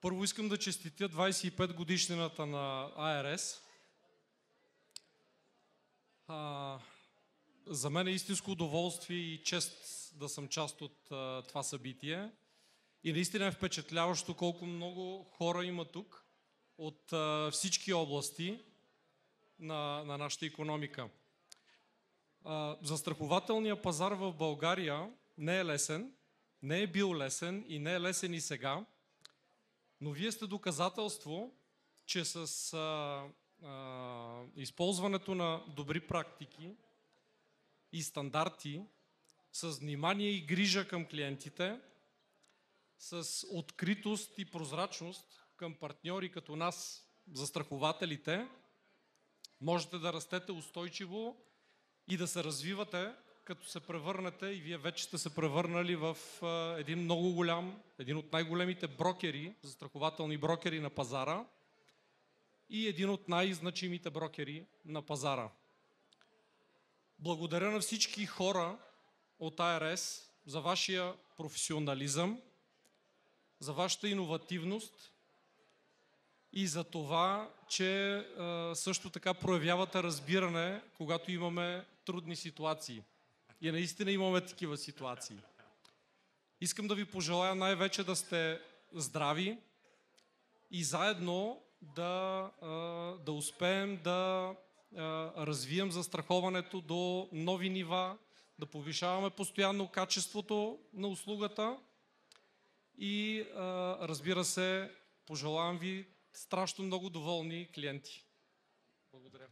Първо искам да честитя 25 годишнината на АРС. За мен е истинско удоволствие и чест да съм част от това събитие. И наистина е впечатляващо колко много хора има тук от всички области на нашата икономика. Застрахователният пазар в България не е лесен, не е бил лесен и не е лесен и сега, но вие сте доказателство, че с използването на добри практики и стандарти, с внимание и грижа към клиентите, с откритост и прозрачност към партньори като нас, застрахователите, можете да растете устойчиво и да се развивате, като се превърнете, и вие вече сте се превърнали в един много голям, един от най-големите брокери, застрахователни брокери на пазара и един от най-значимите брокери на пазара. Благодаря на всички хора от АРС за вашия професионализъм, за вашата иновативност и за това, че също така проявявате разбиране, когато имаме трудни ситуации. И наистина имаме такива ситуации. Искам да ви пожелая най-вече да сте здрави и заедно да успеем да развием застраховането до нови нива, да повишаваме постоянно качеството на услугата и разбира се, пожелавам ви страшно много доволни клиенти. Благодаря.